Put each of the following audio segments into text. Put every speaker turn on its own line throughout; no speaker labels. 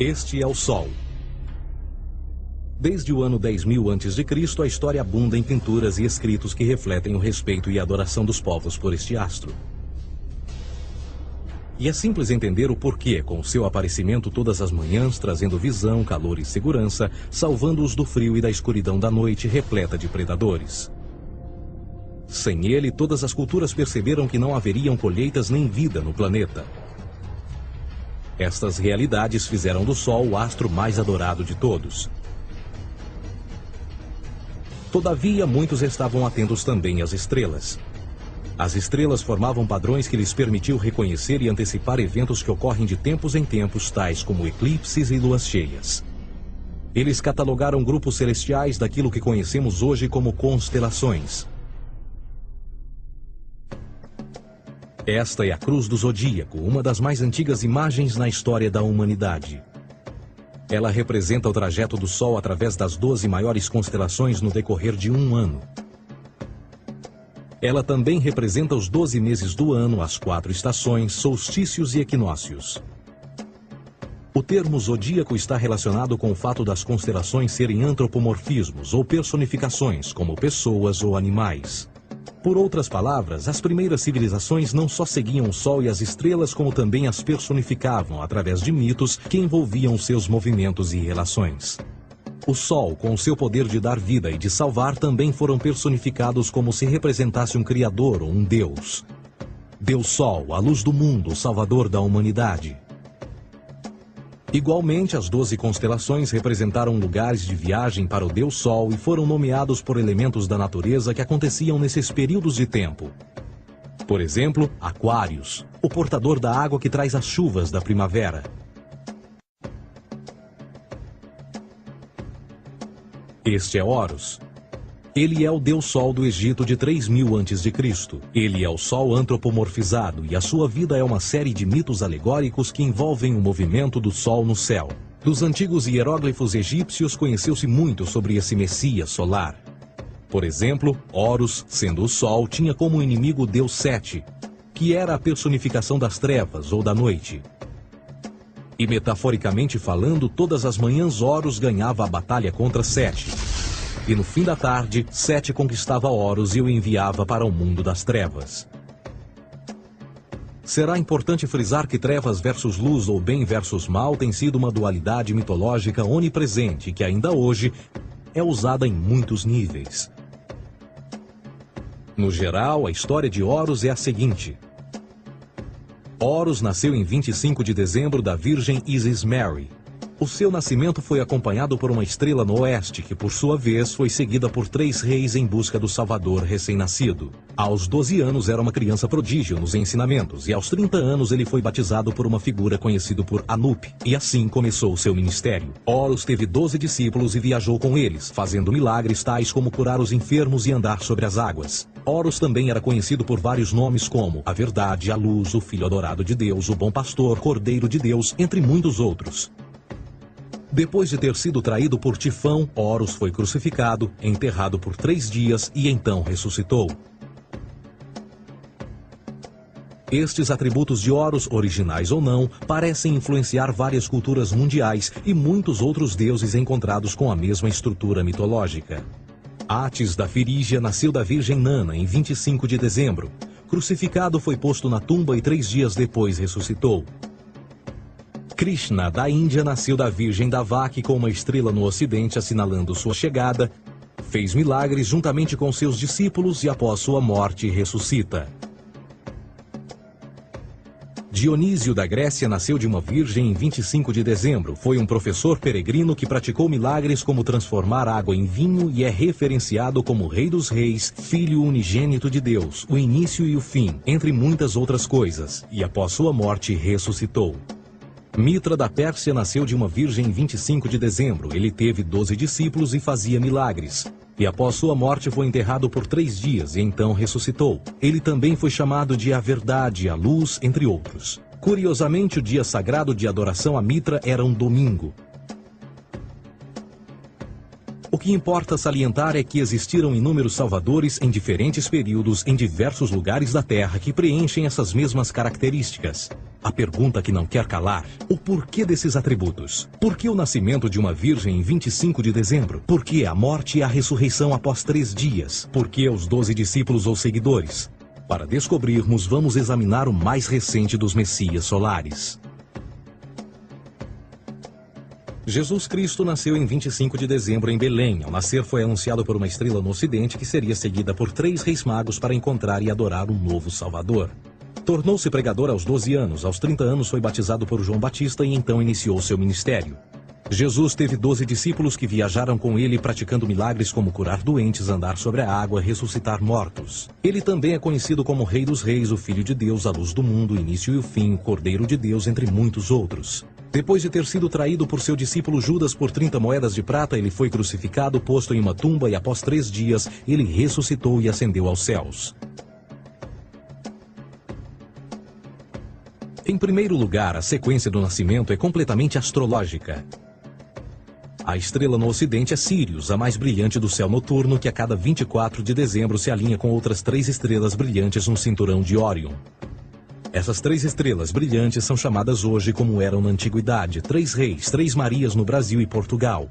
Este é o Sol. Desde o ano 10.000 a.C., a história abunda em pinturas e escritos que refletem o respeito e a adoração dos povos por este astro. E é simples entender o porquê, com seu aparecimento todas as manhãs, trazendo visão, calor e segurança, salvando-os do frio e da escuridão da noite repleta de predadores. Sem ele, todas as culturas perceberam que não haveriam colheitas nem vida no planeta. Estas realidades fizeram do Sol o astro mais adorado de todos. Todavia, muitos estavam atentos também às estrelas. As estrelas formavam padrões que lhes permitiam reconhecer e antecipar eventos que ocorrem de tempos em tempos, tais como eclipses e luas cheias. Eles catalogaram grupos celestiais daquilo que conhecemos hoje como constelações. Esta é a Cruz do Zodíaco, uma das mais antigas imagens na história da humanidade. Ela representa o trajeto do Sol através das 12 maiores constelações no decorrer de um ano. Ela também representa os 12 meses do ano, as 4 estações, solstícios e equinócios. O termo zodíaco está relacionado com o fato das constelações serem antropomorfismos ou personificações, como pessoas ou animais. Por outras palavras, as primeiras civilizações não só seguiam o Sol e as estrelas, como também as personificavam através de mitos que envolviam seus movimentos e relações. O Sol, com seu poder de dar vida e de salvar, também foram personificados como se representasse um Criador ou um Deus. Deus Sol, a luz do mundo, o Salvador da humanidade. Igualmente, as 12 constelações representaram lugares de viagem para o Deus Sol e foram nomeados por elementos da natureza que aconteciam nesses períodos de tempo. Por exemplo, Aquários, o portador da água que traz as chuvas da primavera. Este é Horus. Ele é o Deus Sol do Egito de 3.000 a.C. Ele é o Sol antropomorfizado e a sua vida é uma série de mitos alegóricos que envolvem o movimento do Sol no céu. Dos antigos hieróglifos egípcios conheceu-se muito sobre esse Messias solar. Por exemplo, Horus, sendo o Sol, tinha como inimigo o Deus Sete, que era a personificação das trevas ou da noite. E metaforicamente falando, todas as manhãs Horus ganhava a batalha contra Sete. E no fim da tarde, Sete conquistava Horus e o enviava para o mundo das trevas. Será importante frisar que trevas versus luz ou bem versus mal tem sido uma dualidade mitológica onipresente que ainda hoje é usada em muitos níveis. No geral, a história de Horus é a seguinte. Horus nasceu em 25 de dezembro da virgem Isis Mary. O seu nascimento foi acompanhado por uma estrela no oeste, que por sua vez foi seguida por 3 reis em busca do Salvador recém-nascido. Aos 12 anos era uma criança prodígio nos ensinamentos, e aos 30 anos ele foi batizado por uma figura conhecida por Anup, e assim começou seu ministério. Horus teve 12 discípulos e viajou com eles, fazendo milagres tais como curar os enfermos e andar sobre as águas. Horus também era conhecido por vários nomes como a Verdade, a Luz, o Filho Adorado de Deus, o Bom Pastor, Cordeiro de Deus, entre muitos outros. Depois de ter sido traído por Tifão, Horus foi crucificado, enterrado por 3 dias e então ressuscitou. Estes atributos de Horus, originais ou não, parecem influenciar várias culturas mundiais e muitos outros deuses encontrados com a mesma estrutura mitológica. Atis da Firígia nasceu da Virgem Nana em 25 de dezembro. Crucificado, foi posto na tumba e 3 dias depois ressuscitou. Krishna, da Índia, nasceu da Virgem Davaki com uma estrela no ocidente assinalando sua chegada, fez milagres juntamente com seus discípulos e após sua morte ressuscita. Dionísio da Grécia nasceu de uma virgem em 25 de dezembro. Foi um professor peregrino que praticou milagres como transformar água em vinho e é referenciado como Rei dos Reis, Filho unigênito de Deus, o início e o fim, entre muitas outras coisas, e após sua morte ressuscitou. Mitra da Pérsia nasceu de uma virgem em 25 de dezembro. Ele teve 12 discípulos e fazia milagres. E após sua morte foi enterrado por 3 dias e então ressuscitou. Ele também foi chamado de a Verdade, a Luz, entre outros. Curiosamente, o dia sagrado de adoração a Mitra era um domingo. O O que importa salientar é que existiram inúmeros salvadores em diferentes períodos em diversos lugares da Terra que preenchem essas mesmas características. A pergunta que não quer calar: o porquê desses atributos? Por que o nascimento de uma virgem em 25 de dezembro? Por que a morte e a ressurreição após 3 dias? Por que os 12 discípulos ou seguidores? Para descobrirmos, vamos examinar o mais recente dos Messias solares. Jesus Cristo nasceu em 25 de dezembro em Belém. Ao nascer foi anunciado por uma estrela no ocidente que seria seguida por 3 reis magos para encontrar e adorar um novo Salvador. Tornou-se pregador aos 12 anos. Aos 30 anos foi batizado por João Batista e então iniciou seu ministério. Jesus teve 12 discípulos que viajaram com ele praticando milagres como curar doentes, andar sobre a água, ressuscitar mortos. Ele também é conhecido como Rei dos Reis, o Filho de Deus, a luz do mundo, o início e o fim, o Cordeiro de Deus, entre muitos outros. Depois de ter sido traído por seu discípulo Judas por 30 moedas de prata, ele foi crucificado, posto em uma tumba e após 3 dias ele ressuscitou e ascendeu aos céus. Em primeiro lugar, a sequência do nascimento é completamente astrológica. A estrela no ocidente é Sírius, a mais brilhante do céu noturno, que a cada 24 de dezembro se alinha com outras 3 estrelas brilhantes no cinturão de Órion. Essas 3 estrelas brilhantes são chamadas hoje, como eram na antiguidade, 3 reis, 3 Marias no Brasil e Portugal.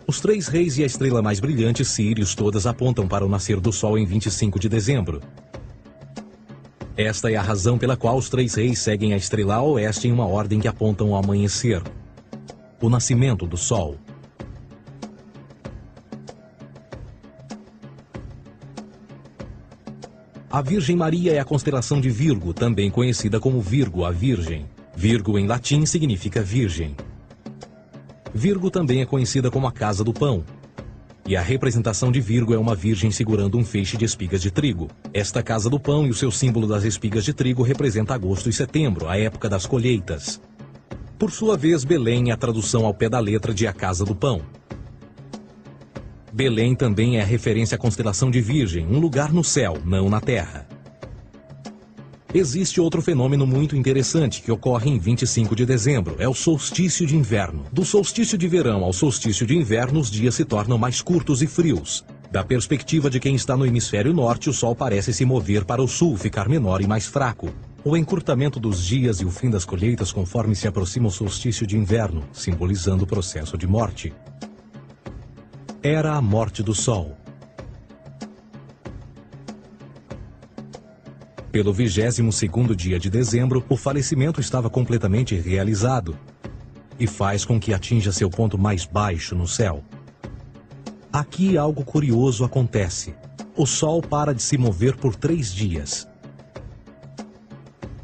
Os 3 reis e a estrela mais brilhante, Sírius, todas apontam para o nascer do Sol em 25 de dezembro. Esta é a razão pela qual os 3 reis seguem a estrela a oeste em uma ordem que apontam ao amanhecer. O nascimento do Sol. A Virgem Maria é a constelação de Virgo, também conhecida como Virgo, a Virgem. Virgo em latim significa virgem. Virgo também é conhecida como a casa do pão. E a representação de Virgo é uma virgem segurando um feixe de espigas de trigo. Esta casa do pão e o seu símbolo das espigas de trigo representa agosto e setembro, a época das colheitas. Por sua vez, Belém é a tradução ao pé da letra de a casa do pão. Belém também é a referência à constelação de Virgem, um lugar no céu, não na terra. Existe outro fenômeno muito interessante que ocorre em 25 de dezembro, é o solstício de inverno. Do solstício de verão ao solstício de inverno, os dias se tornam mais curtos e frios. Da perspectiva de quem está no hemisfério norte, o Sol parece se mover para o sul, ficar menor e mais fraco. O encurtamento dos dias e o fim das colheitas conforme se aproxima o solstício de inverno, simbolizando o processo de morte. Era a morte do Sol. Pelo 22º dia de dezembro, o falecimento estava completamente realizado e faz com que atinja seu ponto mais baixo no céu. Aqui algo curioso acontece. O Sol para de se mover por 3 dias.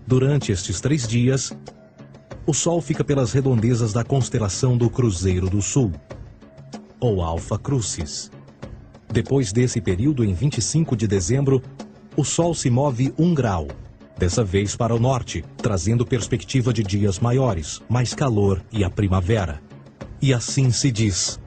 Durante estes 3 dias, o Sol fica pelas redondezas da constelação do Cruzeiro do Sul, ou Alfa Crucis. Depois desse período, em 25 de dezembro, o Sol se move 1 grau, dessa vez para o norte, trazendo perspectiva de dias maiores, mais calor e a primavera. E assim se diz: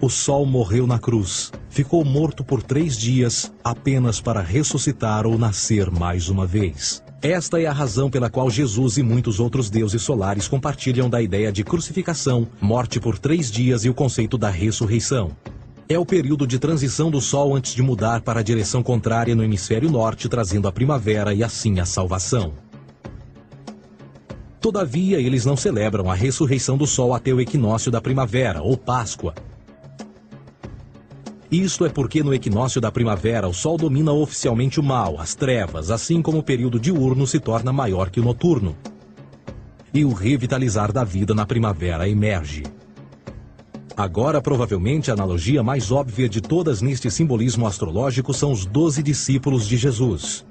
o Sol morreu na cruz, ficou morto por 3 dias, apenas para ressuscitar ou nascer mais uma vez. Esta é a razão pela qual Jesus e muitos outros deuses solares compartilham da ideia de crucificação, morte por 3 dias e o conceito da ressurreição. É o período de transição do Sol antes de mudar para a direção contrária no hemisfério norte, trazendo a primavera e assim a salvação. Todavia, eles não celebram a ressurreição do Sol até o equinócio da primavera, ou Páscoa. Isto é porque no equinócio da primavera o Sol domina oficialmente o mal, as trevas, assim como o período diurno se torna maior que o noturno. E o revitalizar da vida na primavera emerge. Agora, provavelmente, a analogia mais óbvia de todas neste simbolismo astrológico são os 12 discípulos de Jesus.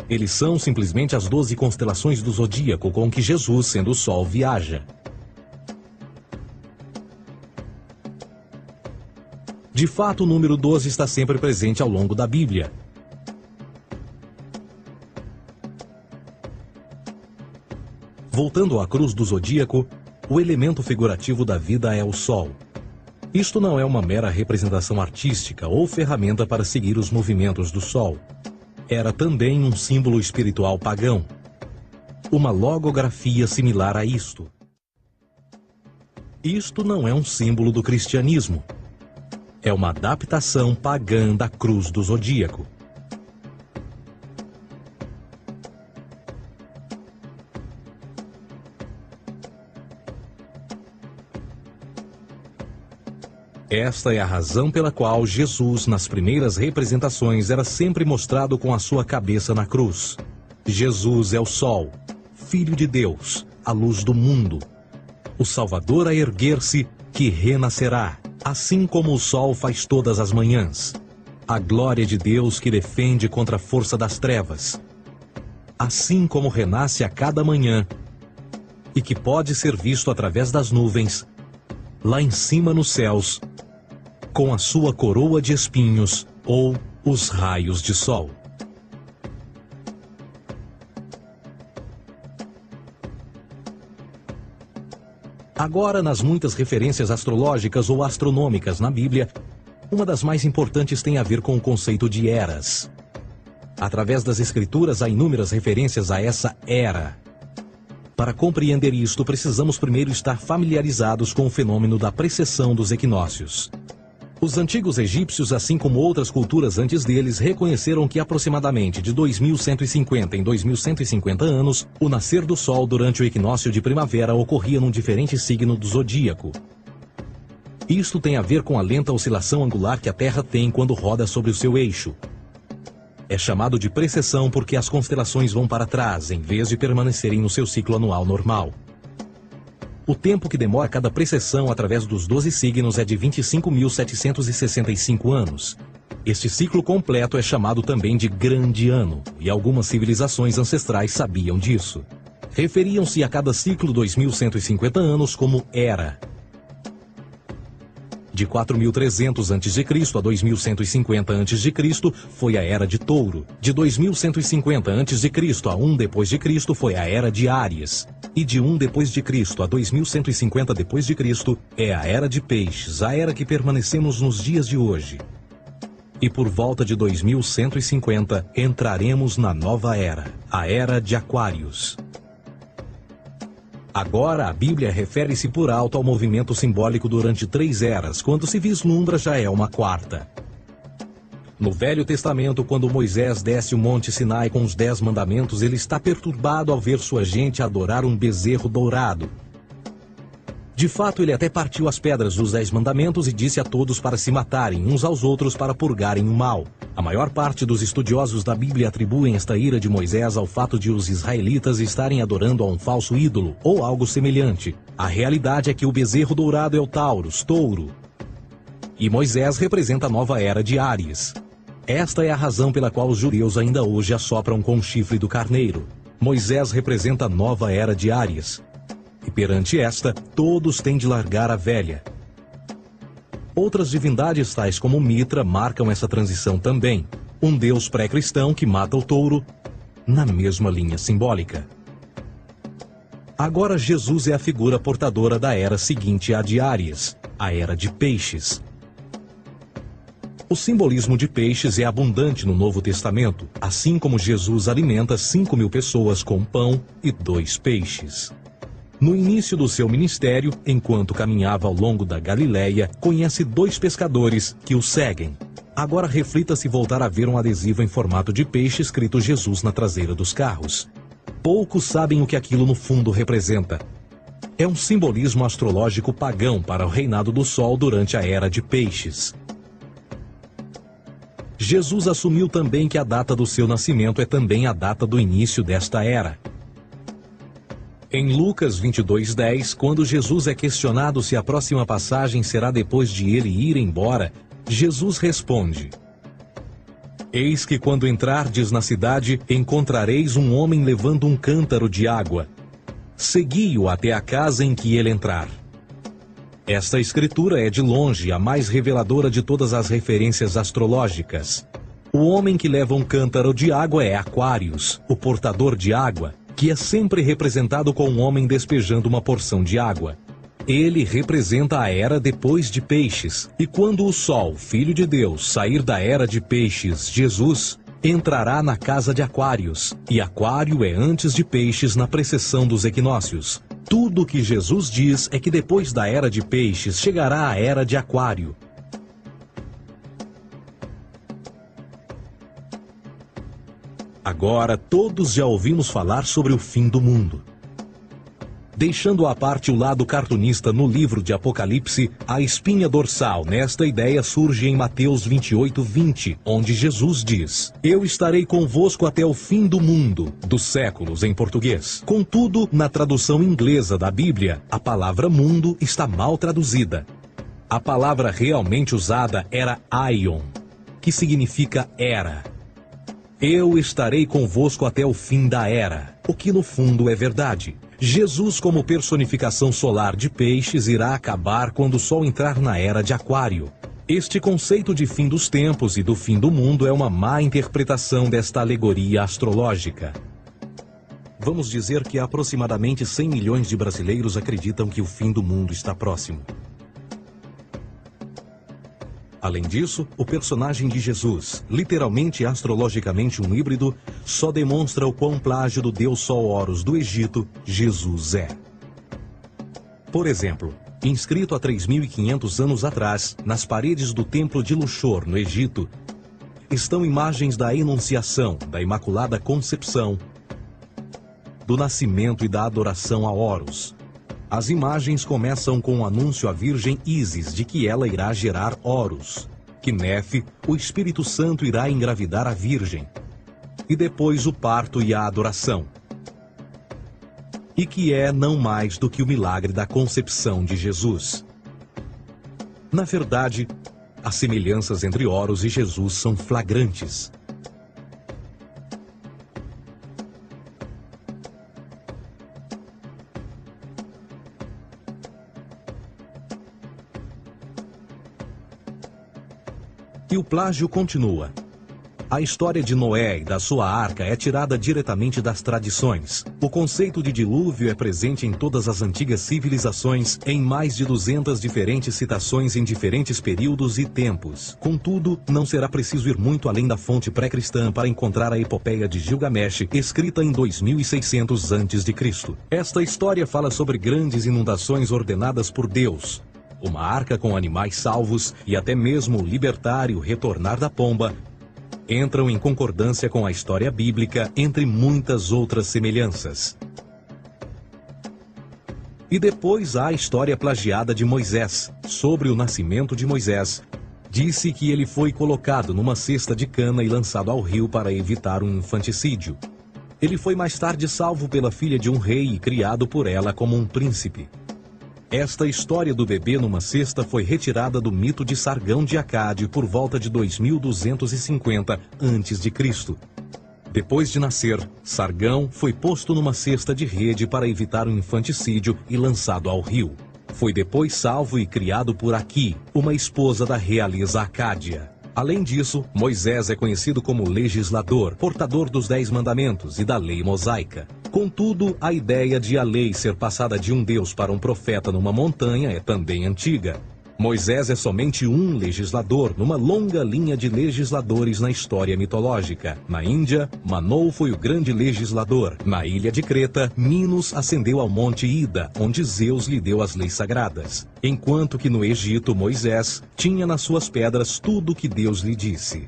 Eles são simplesmente as 12 constelações do zodíaco com que Jesus, sendo o Sol, viaja. De fato, o número 12 está sempre presente ao longo da Bíblia. Voltando à cruz do zodíaco, o elemento figurativo da vida é o Sol. Isto não é uma mera representação artística ou ferramenta para seguir os movimentos do Sol. Era também um símbolo espiritual pagão. Uma logografia similar a isto. Isto não é um símbolo do cristianismo. É uma adaptação pagã da cruz do zodíaco. Esta é a razão pela qual Jesus, nas primeiras representações, era sempre mostrado com a sua cabeça na cruz. Jesus é o Sol, Filho de Deus, a luz do mundo. O Salvador a erguer-se, que renascerá, assim como o sol faz todas as manhãs. A glória de Deus que defende contra a força das trevas. Assim como renasce a cada manhã, e que pode ser visto através das nuvens, lá em cima nos céus, com a sua coroa de espinhos ou os raios de sol. Agora, nas muitas referências astrológicas ou astronômicas na Bíblia, uma das mais importantes tem a ver com o conceito de eras. Através das Escrituras há inúmeras referências a essa era. Para compreender isto, precisamos primeiro estar familiarizados com o fenômeno da precessão dos equinócios. Os antigos egípcios, assim como outras culturas antes deles, reconheceram que aproximadamente de 2150 em 2150 anos, o nascer do Sol durante o equinócio de primavera ocorria num diferente signo do zodíaco. Isto tem a ver com a lenta oscilação angular que a Terra tem quando roda sobre o seu eixo. É chamado de precessão porque as constelações vão para trás, em vez de permanecerem no seu ciclo anual normal. O tempo que demora cada precessão através dos 12 signos é de 25.765 anos. Este ciclo completo é chamado também de Grande Ano, e algumas civilizações ancestrais sabiam disso. Referiam-se a cada ciclo 2.150 anos como Era. De 4.300 a.C. a 2.150 a.C. foi a Era de Touro. De 2.150 a.C. a 1 d.C. foi a Era de Áries. E de 1 d.C. a 2.150 d.C. é a Era de Peixes, a era que permanecemos nos dias de hoje. E por volta de 2150 entraremos na nova era, a Era de Aquários. Agora, a Bíblia refere-se por alto ao movimento simbólico durante 3 eras, quando se vislumbra já é uma quarta. No Velho Testamento, quando Moisés desce o Monte Sinai com os 10 mandamentos, ele está perturbado ao ver sua gente adorar um bezerro dourado. De fato, ele até partiu as pedras dos 10 mandamentos e disse a todos para se matarem uns aos outros para purgarem o mal. A maior parte dos estudiosos da Bíblia atribuem esta ira de Moisés ao fato de os israelitas estarem adorando a um falso ídolo, ou algo semelhante. A realidade é que o bezerro dourado é o Taurus, touro. E Moisés representa a nova era de Áries. Esta é a razão pela qual os judeus ainda hoje assopram com o chifre do carneiro. Moisés representa a nova era de Áries. E perante esta, todos têm de largar a velha. Outras divindades, tais como Mitra, marcam essa transição também. Um deus pré-cristão que mata o touro, na mesma linha simbólica. Agora Jesus é a figura portadora da era seguinte à de Áries, a era de Peixes. O simbolismo de peixes é abundante no Novo Testamento, assim como Jesus alimenta 5.000 pessoas com pão e 2 peixes. No início do seu ministério, enquanto caminhava ao longo da Galileia, conhece 2 pescadores que o seguem. Agora reflita se voltar a ver um adesivo em formato de peixe escrito Jesus na traseira dos carros. Poucos sabem o que aquilo no fundo representa. É um simbolismo astrológico pagão para o reinado do Sol durante a Era de Peixes. Jesus assumiu também que a data do seu nascimento é também a data do início desta era. Em Lucas 22:10, quando Jesus é questionado se a próxima passagem será depois de ele ir embora, Jesus responde: Eis que quando entrardes na cidade, encontrareis um homem levando um cântaro de água. Segui-o até a casa em que ele entrar. Esta escritura é de longe a mais reveladora de todas as referências astrológicas. O homem que leva um cântaro de água é Aquários, o portador de água, que é sempre representado com um homem despejando uma porção de água. Ele representa a era depois de Peixes, e quando o Sol, Filho de Deus, sair da era de Peixes, Jesus, entrará na casa de Aquários, e Aquário é antes de Peixes na precessão dos equinócios. Tudo o que Jesus diz é que depois da era de Peixes chegará a era de Aquário. Agora todos já ouvimos falar sobre o fim do mundo. Deixando à parte o lado cartunista no livro de Apocalipse, a espinha dorsal nesta ideia surge em Mateus 28:20, onde Jesus diz: Eu estarei convosco até o fim do mundo, dos séculos em português. Contudo, na tradução inglesa da Bíblia, a palavra mundo está mal traduzida. A palavra realmente usada era aion, que significa era. Eu estarei convosco até o fim da era, o que no fundo é verdade. Jesus, como personificação solar de peixes, irá acabar quando o Sol entrar na era de Aquário. Este conceito de fim dos tempos e do fim do mundo é uma má interpretação desta alegoria astrológica. Vamos dizer que aproximadamente 100 milhões de brasileiros acreditam que o fim do mundo está próximo. Além disso, o personagem de Jesus, literalmente e astrologicamente um híbrido, só demonstra o quão plágio do deus Sol Horus do Egito, Jesus é. Por exemplo, inscrito há 3.500 anos atrás, nas paredes do templo de Luxor, no Egito, estão imagens da Enunciação, da Imaculada Concepção, do nascimento e da adoração a Horus. As imagens começam com o anúncio à Virgem Ísis de que ela irá gerar Horus, que Nefe, o Espírito Santo, irá engravidar a Virgem, e depois o parto e a adoração, e que é não mais do que o milagre da concepção de Jesus. Na verdade, as semelhanças entre Horus e Jesus são flagrantes. E o plágio continua. A história de Noé e da sua arca é tirada diretamente das tradições. O conceito de dilúvio é presente em todas as antigas civilizações, em mais de 200 diferentes citações em diferentes períodos e tempos. Contudo, não será preciso ir muito além da fonte pré-cristã para encontrar a epopeia de Gilgamesh, escrita em 2600 a.C. Esta história fala sobre grandes inundações ordenadas por Deus, uma arca com animais salvos e até mesmo o libertar e o retornar da pomba entram em concordância com a história bíblica, entre muitas outras semelhanças. E depois há a história plagiada de Moisés. Sobre o nascimento de Moisés, disse que ele foi colocado numa cesta de cana e lançado ao rio para evitar um infanticídio. Ele foi mais tarde salvo pela filha de um rei e criado por ela como um príncipe. Esta história do bebê numa cesta foi retirada do mito de Sargão de Acade por volta de 2250 a.C. Depois de nascer, Sargão foi posto numa cesta de rede para evitar um infanticídio e lançado ao rio. Foi depois salvo e criado por Aqui, uma esposa da realeza Acádia. Além disso, Moisés é conhecido como legislador, portador dos 10 mandamentos e da lei mosaica. Contudo, a ideia de a lei ser passada de um deus para um profeta numa montanha é também antiga. Moisés é somente um legislador numa longa linha de legisladores na história mitológica. Na Índia, Manou foi o grande legislador. Na ilha de Creta, Minos ascendeu ao monte Ida, onde Zeus lhe deu as leis sagradas. Enquanto que no Egito, Moisés tinha nas suas pedras tudo o que Deus lhe disse.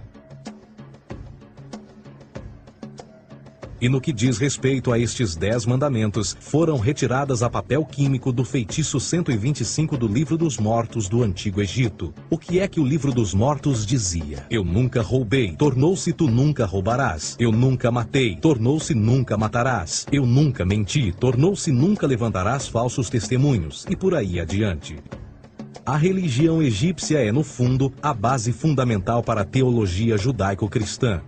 E no que diz respeito a estes 10 mandamentos, foram retiradas a papel químico do feitiço 125 do Livro dos Mortos do Antigo Egito. O que é que o Livro dos Mortos dizia? Eu nunca roubei, tornou-se tu nunca roubarás. Eu nunca matei, tornou-se nunca matarás. Eu nunca menti, tornou-se nunca levantarás falsos testemunhos. E por aí adiante. A religião egípcia é, no fundo, a base fundamental para a teologia judaico-cristã.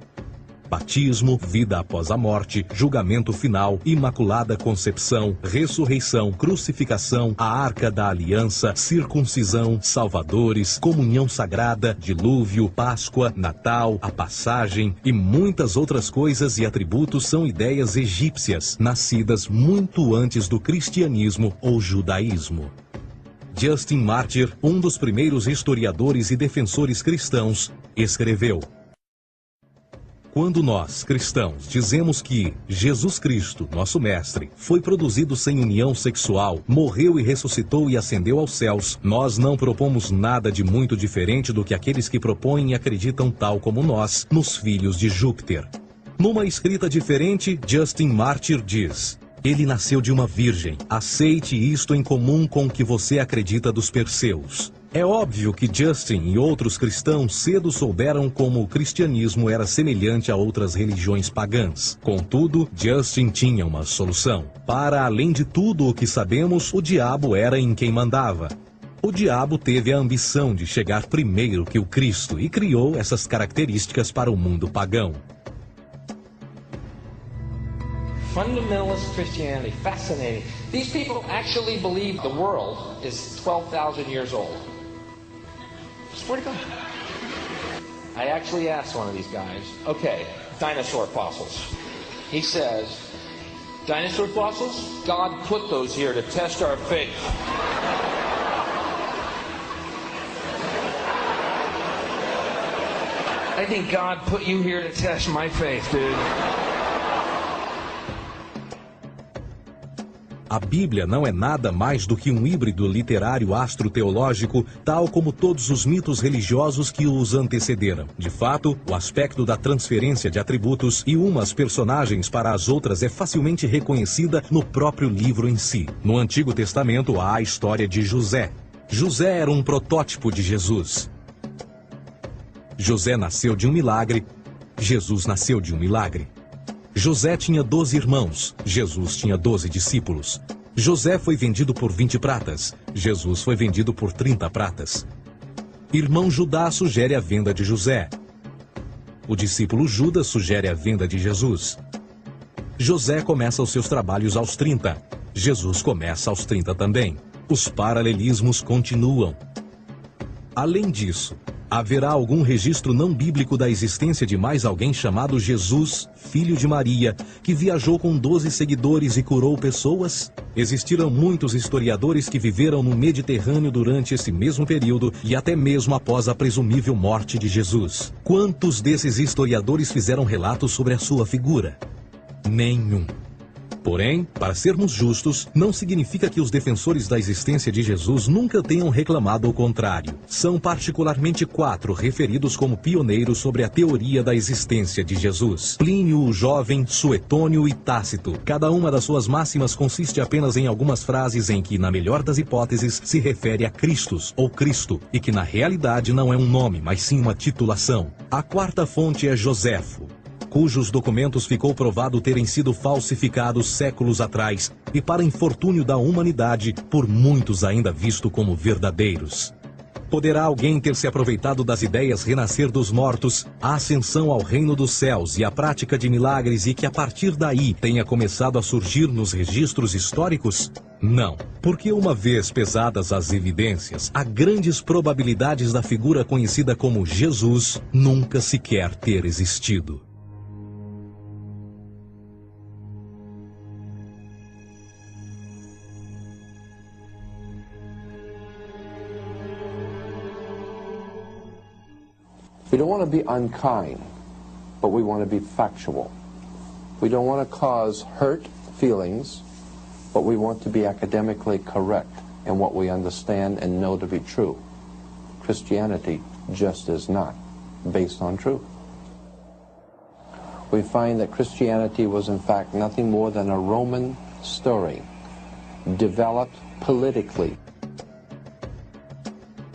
Batismo, vida após a morte, julgamento final, imaculada concepção, ressurreição, crucificação, a arca da aliança, circuncisão, salvadores, comunhão sagrada, dilúvio, Páscoa, Natal, a passagem e muitas outras coisas e atributos são ideias egípcias, nascidas muito antes do cristianismo ou judaísmo. Justin Martyr, um dos primeiros historiadores e defensores cristãos, escreveu: quando nós, cristãos, dizemos que Jesus Cristo, nosso Mestre, foi produzido sem união sexual, morreu e ressuscitou e ascendeu aos céus, nós não propomos nada de muito diferente do que aqueles que propõem e acreditam tal como nós, nos filhos de Júpiter. Numa escrita diferente, Justin Martyr diz: ele nasceu de uma virgem. Aceite isto em comum com o que você acredita dos Perseus. É óbvio que Justin e outros cristãos cedo souberam como o cristianismo era semelhante a outras religiões pagãs. Contudo, Justin tinha uma solução. Para além de tudo o que sabemos, o diabo era em quem mandava. O diabo teve a ambição de chegar primeiro que o Cristo e criou essas características para o mundo pagão.
Fundamentalist Christianity, fascinating. These people actually believe the world is 12,000 years old. Swear to God. I actually asked one of these guys, okay, dinosaur fossils. He says, dinosaur fossils? God put those here to test our faith. I think God put you here to test my faith, dude.
A Bíblia não é nada mais do que um híbrido literário astroteológico, tal como todos os mitos religiosos que os antecederam. De fato, o aspecto da transferência de atributos e umas personagens para as outras é facilmente reconhecida no próprio livro em si. No Antigo Testamento há a história de José. José era um protótipo de Jesus. José nasceu de um milagre, Jesus nasceu de um milagre. José tinha 12 irmãos, Jesus tinha 12 discípulos. José foi vendido por 20 pratas, Jesus foi vendido por 30 pratas. Irmão Judá sugere a venda de José. O discípulo Judas sugere a venda de Jesus. José começa os seus trabalhos aos 30, Jesus começa aos 30 também. Os paralelismos continuam. Além disso, haverá algum registro não bíblico da existência de mais alguém chamado Jesus, filho de Maria, que viajou com 12 seguidores e curou pessoas? Existiram muitos historiadores que viveram no Mediterrâneo durante esse mesmo período e até mesmo após a presumível morte de Jesus. Quantos desses historiadores fizeram relatos sobre a sua figura? Nenhum. Porém, para sermos justos, não significa que os defensores da existência de Jesus nunca tenham reclamado o contrário. São particularmente 4 referidos como pioneiros sobre a teoria da existência de Jesus: Plínio o Jovem, Suetônio e Tácito. Cada uma das suas máximas consiste apenas em algumas frases em que, na melhor das hipóteses, se refere a Christus ou Cristo, e que na realidade não é um nome, mas sim uma titulação. A 4ª fonte é Joséfo, cujos documentos ficou provado terem sido falsificados séculos atrás e, para infortúnio da humanidade, por muitos ainda visto como verdadeiros. Poderá alguém ter se aproveitado das ideias renascer dos mortos, a ascensão ao reino dos céus e a prática de milagres e que a partir daí tenha começado a surgir nos registros históricos? Não, porque uma vez pesadas as evidências, há grandes probabilidades da figura conhecida como Jesus nunca sequer ter existido.
We don't want to be unkind, but we want to be factual. We don't want to cause hurt feelings, but we want to be academically correct in what we understand and know to be true. Christianity just is not based on truth. We find that Christianity was in fact nothing more than a Roman story, developed politically.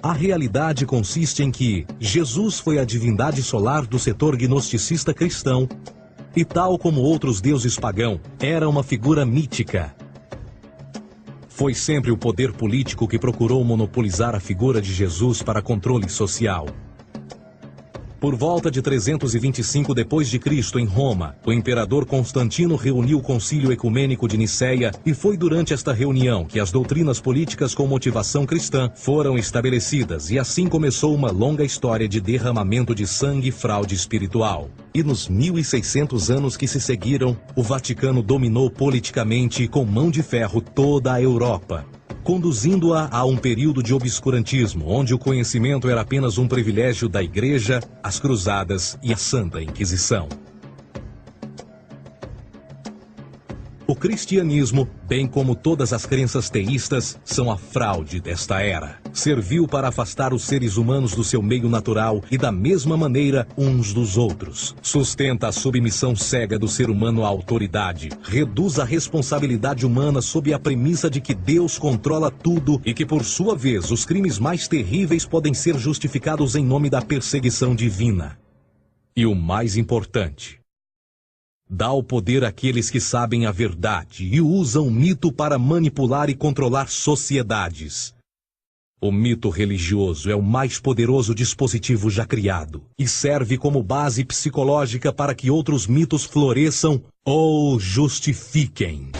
A realidade consiste em que Jesus foi a divindade solar do setor gnosticista cristão e, tal como outros deuses pagãos, era uma figura mítica. Foi sempre o poder político que procurou monopolizar a figura de Jesus para controle social. Por volta de 325 d.C., em Roma, o imperador Constantino reuniu o Concílio Ecumênico de Niceia e foi durante esta reunião que as doutrinas políticas com motivação cristã foram estabelecidas e assim começou uma longa história de derramamento de sangue e fraude espiritual. E nos 1600 anos que se seguiram, o Vaticano dominou politicamente e com mão de ferro toda a Europa, conduzindo-a a um período de obscurantismo, onde o conhecimento era apenas um privilégio da Igreja, as Cruzadas e a Santa Inquisição. O cristianismo, bem como todas as crenças teístas, são a fraude desta era. Serviu para afastar os seres humanos do seu meio natural e da mesma maneira uns dos outros. Sustenta a submissão cega do ser humano à autoridade. Reduz a responsabilidade humana sob a premissa de que Deus controla tudo e que, por sua vez, os crimes mais terríveis podem ser justificados em nome da perseguição divina. E o mais importante, dá o poder àqueles que sabem a verdade e usam o mito para manipular e controlar sociedades. O mito religioso é o mais poderoso dispositivo já criado e serve como base psicológica para que outros mitos floresçam ou justifiquem.